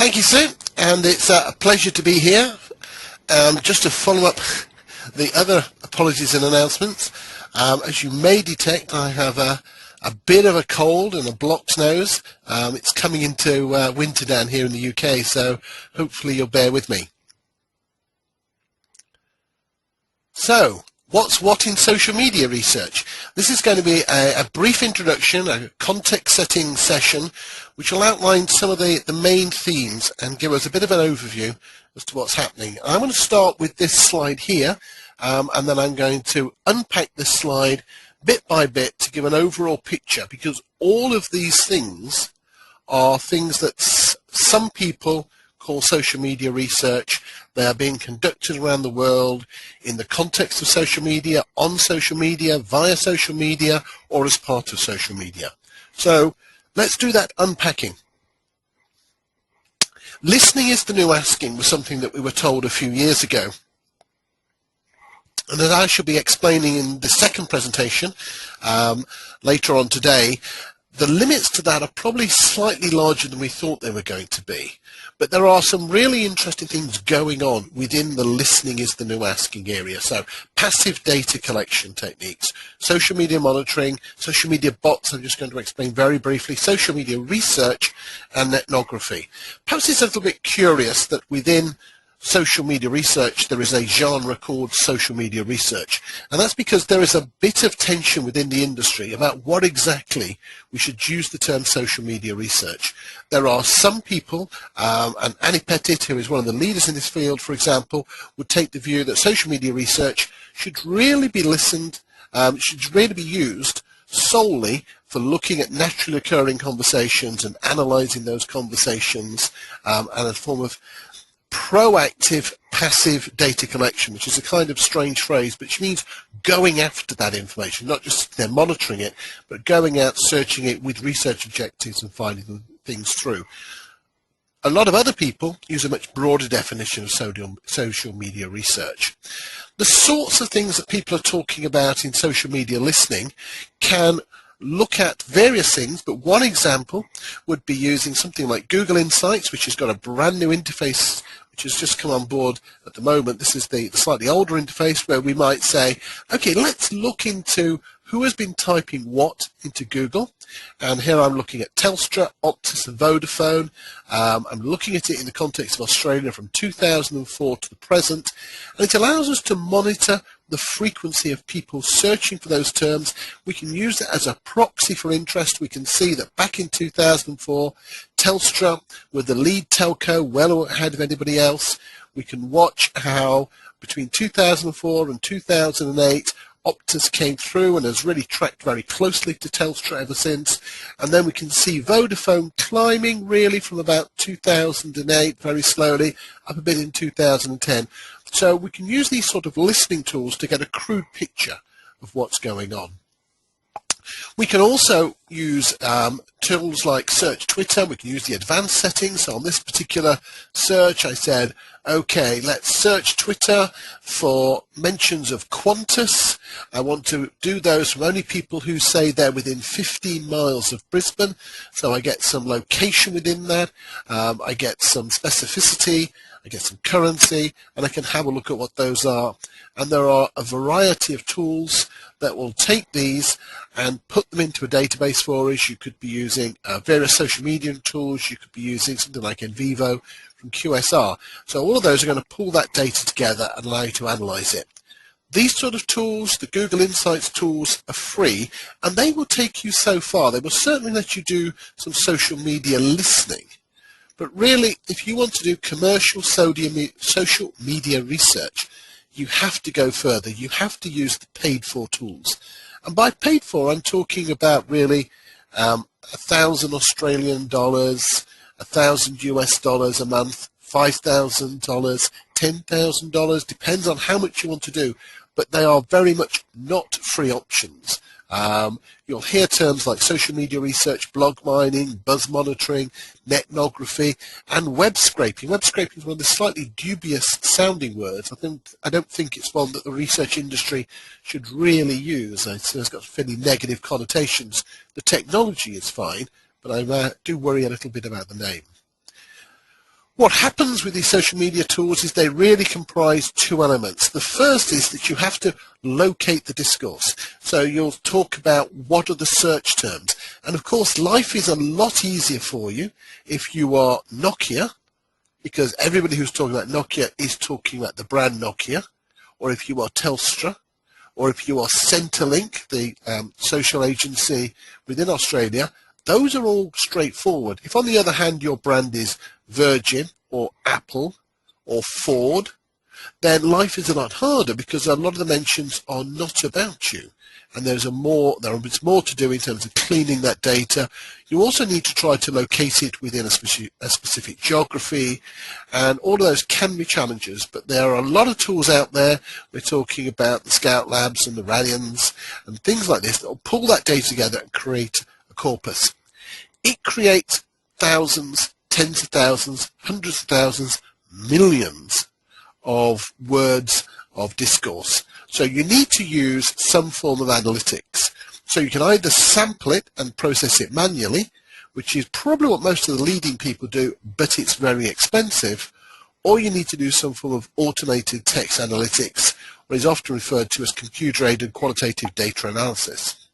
Thank you, Sue, and it's a pleasure to be here. Just to follow up the other apologies and announcements, as you may detect, I have a bit of a cold and a blocked nose. It's coming into winter down here in the UK, so hopefully you'll bear with me. So, what's what in social media research? This is going to be a brief introduction, a context-setting session, which will outline some of the main themes and give us a bit of an overview as to what's happening. I'm going to start with this slide here, and then I'm going to unpack this slide bit by bit to give an overall picture, because all of these things are things that some people call social media research. They are being conducted around the world in the context of social media, on social media, via social media, or as part of social media. So let's do that unpacking. Listening is the new asking was something that we were told a few years ago. And as I shall be explaining in the second presentation later on today, the limits to that are probably slightly larger than we thought they were going to be. But there are some really interesting things going on within the listening is the new asking area. So passive data collection techniques, social media monitoring, social media bots, I'm just going to explain very briefly, social media research, and ethnography. Perhaps it's a little bit curious that within social media research there is a genre called social media research, and that's because there is a bit of tension within the industry about what exactly we should use the term social media research. There are some people, and Annie Pettit, who is one of the leaders in this field, for example, would take the view that social media research should really be should really be used solely for looking at naturally occurring conversations and analysing those conversations, and a form of proactive passive data collection, which is a kind of strange phrase, but which means going after that information, not just they're monitoring it, but going out, searching it with research objectives and finding things through. A lot of other people use a much broader definition of social media research. The sorts of things that people are talking about in social media listening can look at various things, but one example would be using something like Google Insights, which has got a brand new interface which has just come on board at the moment. This is the slightly older interface where we might say, okay, let's look into who has been typing what into Google. And here I'm looking at Telstra, Optus and Vodafone. I'm looking at it in the context of Australia from 2004 to the present. And it allows us to monitor the frequency of people searching for those terms. We can use it as a proxy for interest. We can see that back in 2004, Telstra were the lead telco, well ahead of anybody else. We can watch how between 2004 and 2008, Optus came through and has really tracked very closely to Telstra ever since. And then we can see Vodafone climbing really from about 2008 very slowly up a bit in 2010. So we can use these sort of listening tools to get a crude picture of what's going on. We can also use tools like search Twitter. We can use the advanced settings. So on this particular search, I said, okay, let's search Twitter for mentions of Qantas. I want to do those from only people who say they're within 15 miles of Brisbane. So I get some location within that. I get some specificity. I get some currency, and I can have a look at what those are. And there are a variety of tools that will take these and put them into a database for us. You could be using various social media tools. You could be using something like NVivo from QSR. So all of those are going to pull that data together and allow you to analyze it. These sort of tools, the Google Insights tools, are free, and they will take you so far. They will certainly let you do some social media listening. But really, if you want to do commercial social media research, you have to go further. You have to use the paid-for tools. And by paid-for, I'm talking about really 1,000 Australian dollars, 1,000 US dollars a month, $5,000, $10,000, depends on how much you want to do. But they are very much not free options. You'll hear terms like social media research, blog mining, buzz monitoring, ethnography, and web scraping. Web scraping is one of the slightly dubious sounding words. I don't think it's one that the research industry should really use. It's got fairly negative connotations. The technology is fine, but I do worry a little bit about the name. What happens with these social media tools is they really comprise two elements. The first is that you have to locate the discourse. So you'll talk about what are the search terms. And of course, life is a lot easier for you if you are Nokia, because everybody who's talking about Nokia is talking about the brand Nokia, or if you are Telstra, or if you are Centrelink, the social agency within Australia. Those are all straightforward. If on the other hand your brand is Virgin or Apple or Ford, then life is a lot harder because a lot of the mentions are not about you. And there is more to do in terms of cleaning that data. You also need to try to locate it within a specific geography, and all of those can be challenges, but there are a lot of tools out there. We're talking about the Scout Labs and the Radians and things like this that will pull that data together and create a corpus. It creates thousands, tens of thousands, hundreds of thousands, millions of words of discourse. So you need to use some form of analytics. So you can either sample it and process it manually, which is probably what most of the leading people do, but it's very expensive, or you need to do some form of automated text analytics, what is often referred to as computer-aided qualitative data analysis.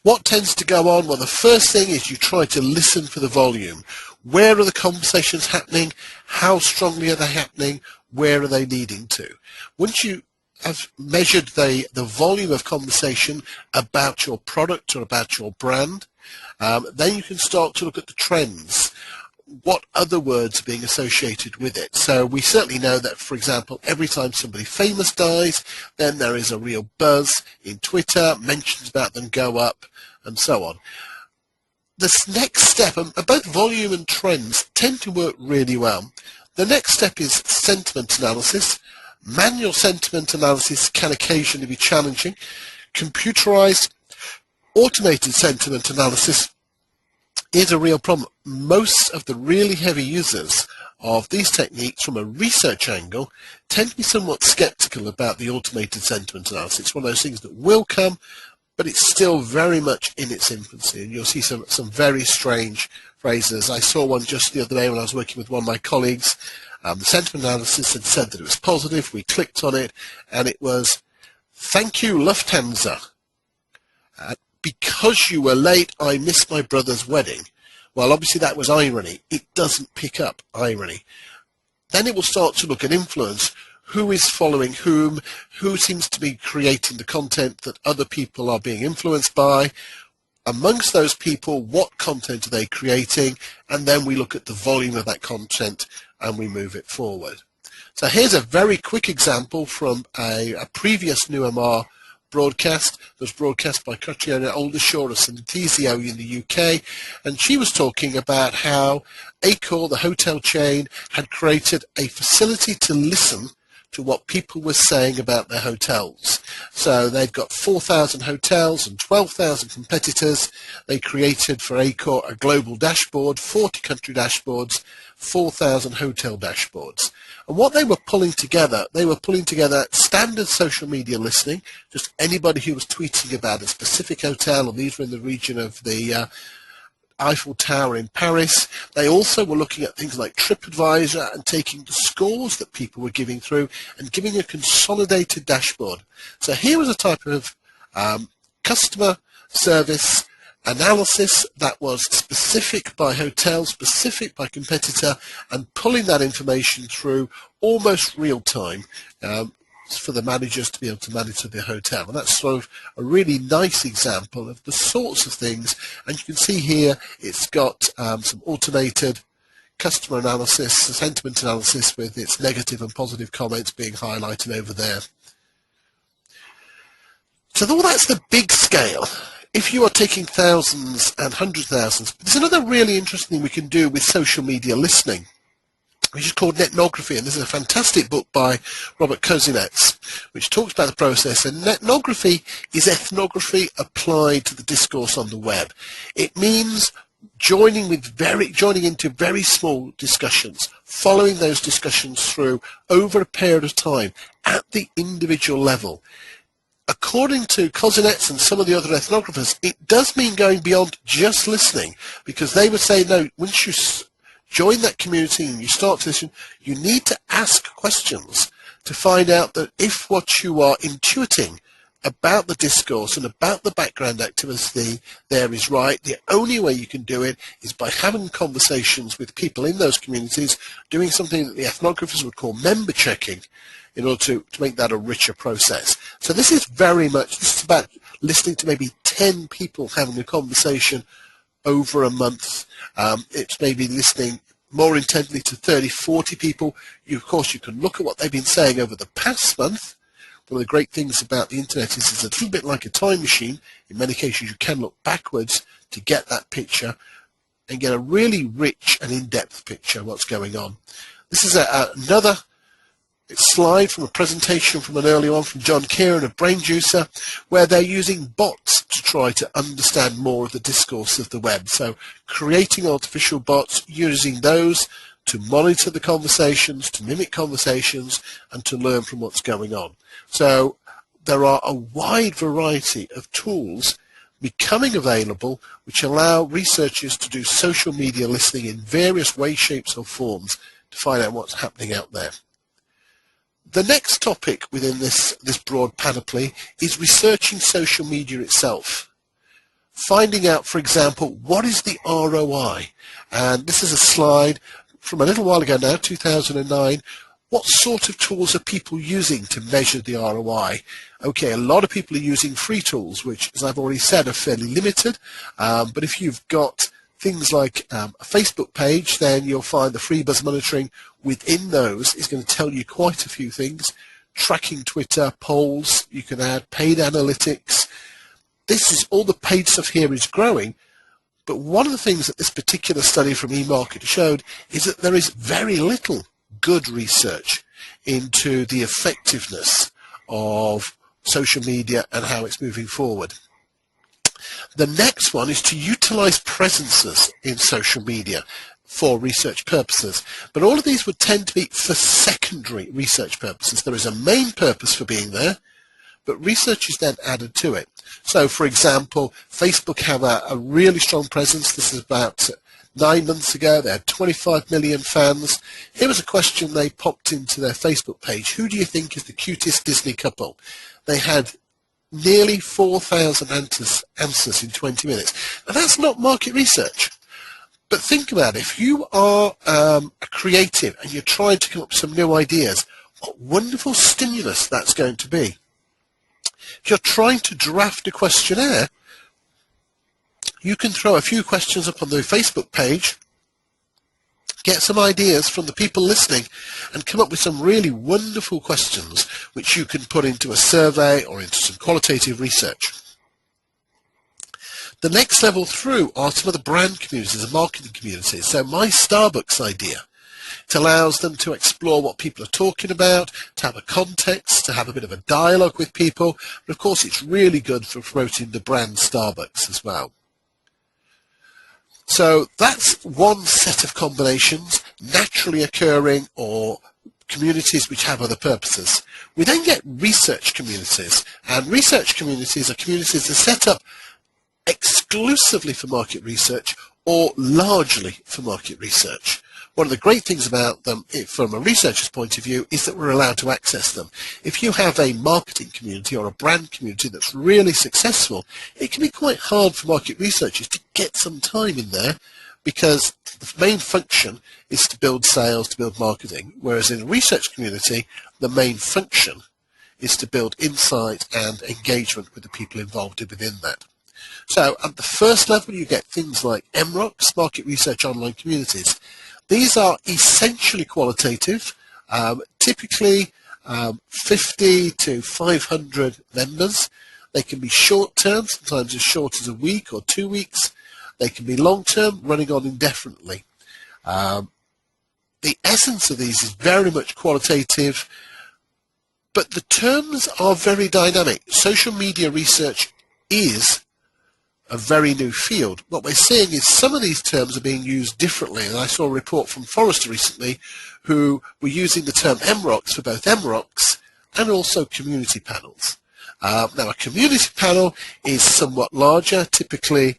What tends to go on? Well, the first thing is you try to listen for the volume. Where are the conversations happening? How strongly are they happening? Where are they leading to? Once you have measured the volume of conversation about your product or about your brand, then you can start to look at the trends. What other words are being associated with it? So we certainly know that, for example, every time somebody famous dies, then there is a real buzz in Twitter, mentions about them go up, and so on. This next step, and both volume and trends tend to work really well. The next step is sentiment analysis. Manual sentiment analysis can occasionally be challenging. Computerized, automated sentiment analysis is a real problem. Most of the really heavy users of these techniques from a research angle tend to be somewhat skeptical about the automated sentiment analysis. It's one of those things that will come, but it's still very much in its infancy, and you'll see some very strange phrases. I saw one just the other day when I was working with one of my colleagues. The sentiment analysis had said that it was positive. We clicked on it, and it was, "Thank you, Lufthansa. Because you were late, I missed my brother's wedding." Well, obviously that was irony. It doesn't pick up irony. Then it will start to look at influence. Who is following whom? Who seems to be creating the content that other people are being influenced by? Amongst those people, what content are they creating? And then we look at the volume of that content and we move it forward. So here's a very quick example from a previous NUMR broadcast. It was broadcast by Catriona Oldershaw of Synthesio in the UK, and she was talking about how Accor, the hotel chain, had created a facility to listen to what people were saying about their hotels. So they've got 4,000 hotels and 12,000 competitors. They created for Accor a global dashboard, 40 country dashboards, 4,000 hotel dashboards. And what they were pulling together standard social media listening, just anybody who was tweeting about a specific hotel, and these were in the region of the Eiffel Tower in Paris. They also were looking at things like TripAdvisor and taking the scores that people were giving through and giving a consolidated dashboard. So here was a type of customer service analysis that was specific by hotel, specific by competitor, and pulling that information through almost real time for the managers to be able to monitor the hotel. And that's sort of a really nice example of the sorts of things. And you can see here it's got some automated customer analysis, sentiment analysis with its negative and positive comments being highlighted over there. So all that's the big scale. If you are taking thousands and hundreds of thousands, there's another really interesting thing we can do with social media listening, which is called ethnography. And this is a fantastic book by Robert Kozinets, which talks about the process. And ethnography is ethnography applied to the discourse on the web. It means joining into very small discussions, following those discussions through over a period of time at the individual level. According to Kozinets and some of the other ethnographers, it does mean going beyond just listening, because they would say, no, once join that community and you start to listen, you need to ask questions to find out that if what you are intuiting about the discourse and about the background activity there is right, the only way you can do it is by having conversations with people in those communities, doing something that the ethnographers would call member checking in order to make that a richer process. So this is about listening to maybe 10 people having a conversation over a month. It's maybe listening more intently to 30, 40 people. Of course, you can look at what they've been saying over the past month. One of the great things about the internet is it's a little bit like a time machine. In many cases, you can look backwards to get that picture and get a really rich and in-depth picture of what's going on. This is another slide from a presentation from an early one from John Kieran of Brain Juicer, where they're using bots to try to understand more of the discourse of the web. So creating artificial bots, using those to monitor the conversations, to mimic conversations, and to learn from what's going on. So there are a wide variety of tools becoming available which allow researchers to do social media listening in various ways, shapes, or forms to find out what's happening out there. The next topic within this broad panoply is researching social media itself. Finding out, for example, what is the ROI? And this is a slide from a little while ago now, 2009. What sort of tools are people using to measure the ROI? Okay, a lot of people are using free tools, which, as I've already said, are fairly limited. But if you've got things like a Facebook page, then you'll find the free buzz monitoring within those is going to tell you quite a few things. Tracking Twitter, polls, you can add paid analytics. This is all the paid stuff here is growing. But one of the things that this particular study from eMarketer showed is that there is very little good research into the effectiveness of social media and how it's moving forward. The next one is to utilize presences in social media for research purposes. But all of these would tend to be for secondary research purposes. There is a main purpose for being there, but research is then added to it. So, for example, Facebook have a really strong presence. This is about 9 months ago. They had 25 million fans. Here was a question they popped into their Facebook page. Who do you think is the cutest Disney couple? They had nearly 4,000 answers in 20 minutes. Now, that's not market research. But think about it. If you are a creative and you're trying to come up with some new ideas, what wonderful stimulus that's going to be. If you're trying to draft a questionnaire, you can throw a few questions up on the Facebook page, get some ideas from the people listening, and come up with some really wonderful questions which you can put into a survey or into some qualitative research. The next level through are some of the brand communities and marketing communities. So my Starbucks idea, it allows them to explore what people are talking about, to have a context, to have a bit of a dialogue with people. But of course, it's really good for promoting the brand Starbucks as well. So that's one set of combinations, naturally occurring or communities which have other purposes. We then get research communities, and research communities are communities that are set up exclusively for market research or largely for market research. One of the great things about them, from a researcher's point of view, is that we're allowed to access them. If you have a marketing community or a brand community that's really successful, it can be quite hard for market researchers to get some time in there because the main function is to build sales, to build marketing, whereas in a research community, the main function is to build insight and engagement with the people involved within that. So at the first level, you get things like MROCs, Market Research Online Communities. These are essentially qualitative, typically 50 to 500 members. They can be short-term, sometimes as short as a week or 2 weeks. They can be long-term, running on indefinitely. The essence of these is very much qualitative, but the terms are very dynamic. Social media research is a very new field. What we're seeing is some of these terms are being used differently, and I saw a report from Forrester recently who were using the term MROCs for both MROCs and also community panels. Now, a community panel is somewhat larger, typically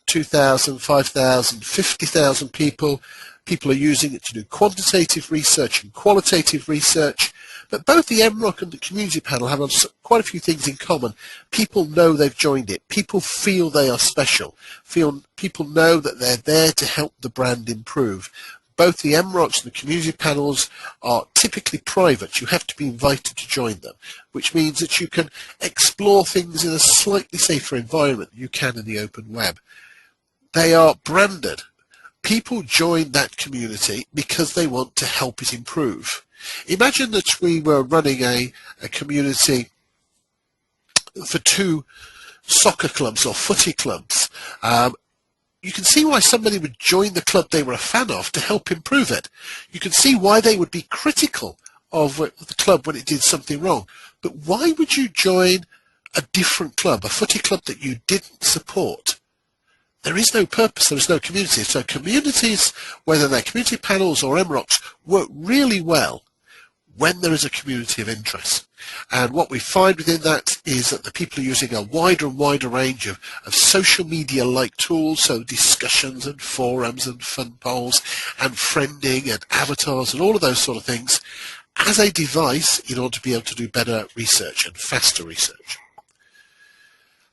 2,000, 5,000, 50,000 people. People are using it to do quantitative research and qualitative research. But both the MROC and the community panel have quite a few things in common. People know they've joined it. People feel they are special. People know that they're there to help the brand improve. Both the MROCs and the community panels are typically private. You have to be invited to join them, which means that you can explore things in a slightly safer environment than you can in the open web. They are branded. People join that community because they want to help it improve. Imagine that we were running a community for 2 soccer clubs or footy clubs. You can see why somebody would join the club they were a fan of to help improve it. You can see why they would be critical of the club when it did something wrong. But why would you join a different club, a footy club that you didn't support? There is no purpose, there is no community. So communities, whether they're community panels or MROCs, work really well when there is a community of interest. And what we find within that is that the people are using a wider and wider range of social media-like tools, so discussions and forums and fun polls and friending and avatars and all of those sort of things as a device in order to be able to do better research and faster research.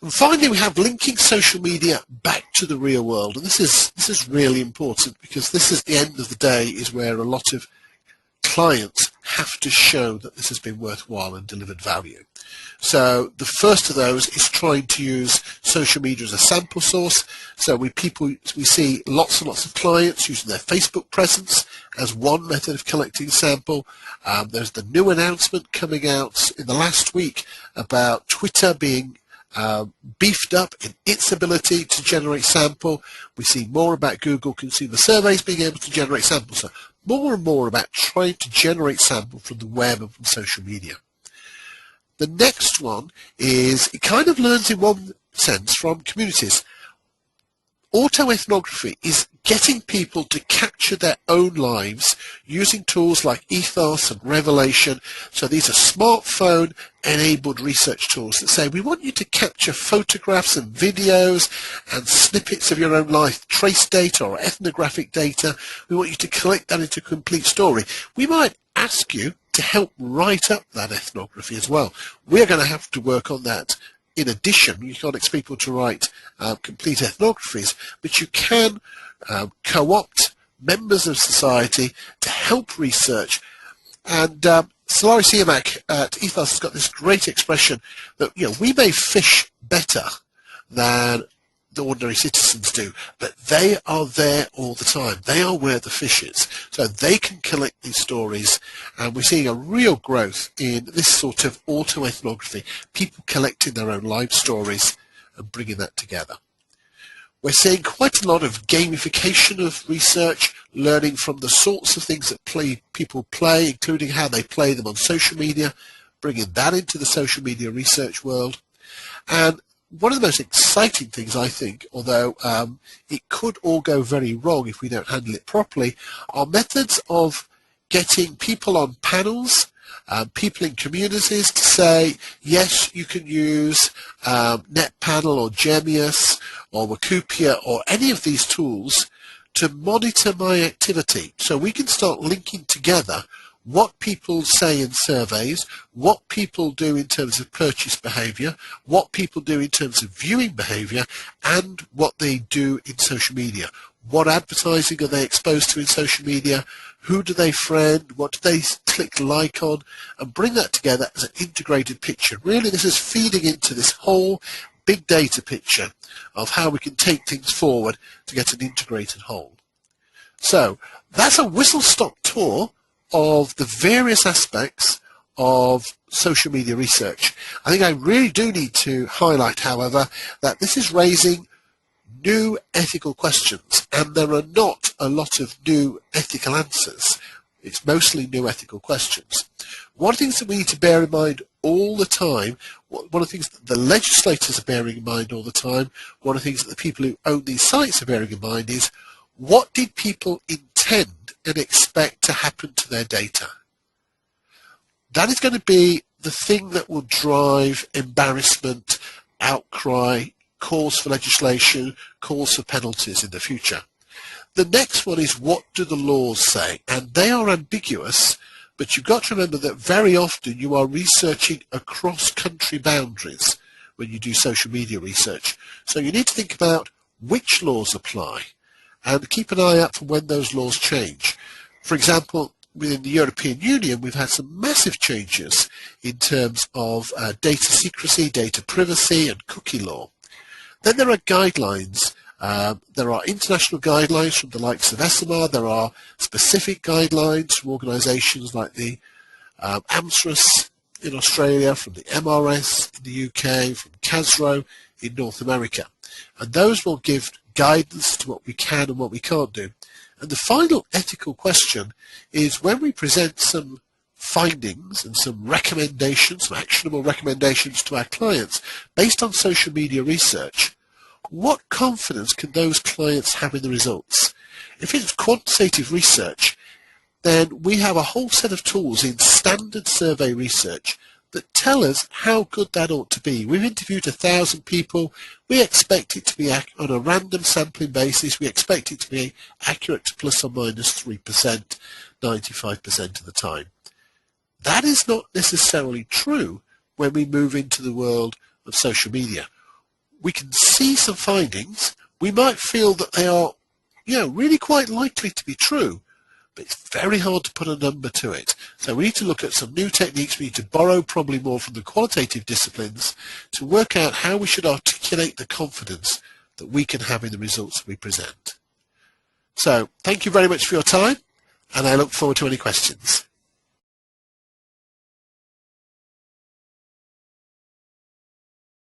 And finally, we have linking social media back to the real world. And this is really important, because this is the end of the day is where a lot of clients have to show that this has been worthwhile and delivered value. So the first of those is trying to use social media as a sample source. So we see lots and lots of clients using their Facebook presence as one method of collecting sample. There's the new announcement coming out in the last week about Twitter being beefed up in its ability to generate sample. We see more about Google consumer surveys being able to generate samples. So more and more about trying to generate sample from the web and from social media. The next one is, it kind of learns in one sense from communities. Autoethnography is getting people to capture their own lives using tools like Ethos and Revelation. So these are smartphone enabled research tools that say, we want you to capture photographs and videos and snippets of your own life, trace data or ethnographic data. We want you to collect that into a complete story. We might ask you to help write up that ethnography as well. We're going to have to work on that. In addition, you can't expect people to write complete ethnographies, but you can co-opt members of society to help research. And Solari Siamak at Ethos has got this great expression that, we may fish better than the ordinary citizens do, but they are there all the time. They are where the fish is. So they can collect these stories, and we're seeing a real growth in this sort of autoethnography, people collecting their own life stories and bringing that together. We're seeing quite a lot of gamification of research, learning from the sorts of things that people play, including how they play them on social media, bringing that into the social media research world. And one of the most exciting things, I think, although it could all go very wrong if we don't handle it properly, are methods of getting people on panels, people in communities to say, yes, you can use NetPanel or Gemius or Wikipia or any of these tools to monitor my activity. So we can start linking together what people say in surveys, what people do in terms of purchase behavior, what people do in terms of viewing behavior, and what they do in social media. What advertising are they exposed to in social media? Who do they friend? What do they click like on? And bring that together as an integrated picture. Really, this is feeding into this whole big data picture of how we can take things forward to get an integrated whole. So that's a whistle-stop tour of the various aspects of social media research. I think I really do need to highlight, however, that this is raising new ethical questions, and there are not a lot of new ethical answers. It's mostly new ethical questions. One of the things that we need to bear in mind all the time, one of the things that the legislators are bearing in mind all the time, one of the things that the people who own these sites are bearing in mind is, what did people intend and expect to happen to their data? That is going to be the thing that will drive embarrassment, outcry, calls for legislation, calls for penalties in the future. The next one is, what do the laws say? And they are ambiguous, but you've got to remember that very often you are researching across country boundaries when you do social media research. So you need to think about which laws apply and keep an eye out for when those laws change. For example, within the European Union, we've had some massive changes in terms of data secrecy, data privacy, and cookie law. Then there are guidelines. There are international guidelines from the likes of ESMA. There are specific guidelines from organisations like the AMSRS in Australia, from the MRS in the UK, from CASRO in North America. And those will give guidance to what we can and what we can't do. And the final ethical question is, when we present some findings and some recommendations, some actionable recommendations to our clients based on social media research, what confidence can those clients have in the results? If it's quantitative research, then we have a whole set of tools in standard survey research that tell us how good that ought to be. We've interviewed 1,000 people. We expect it to be on a random sampling basis. We expect it to be accurate to plus or minus 3%, 95% of the time. That is not necessarily true when we move into the world of social media. We can see some findings. We might feel that they are, really quite likely to be true, but it's very hard to put a number to it. So we need to look at some new techniques. We need to borrow probably more from the qualitative disciplines to work out how we should articulate the confidence that we can have in the results we present. So thank you very much for your time, and I look forward to any questions.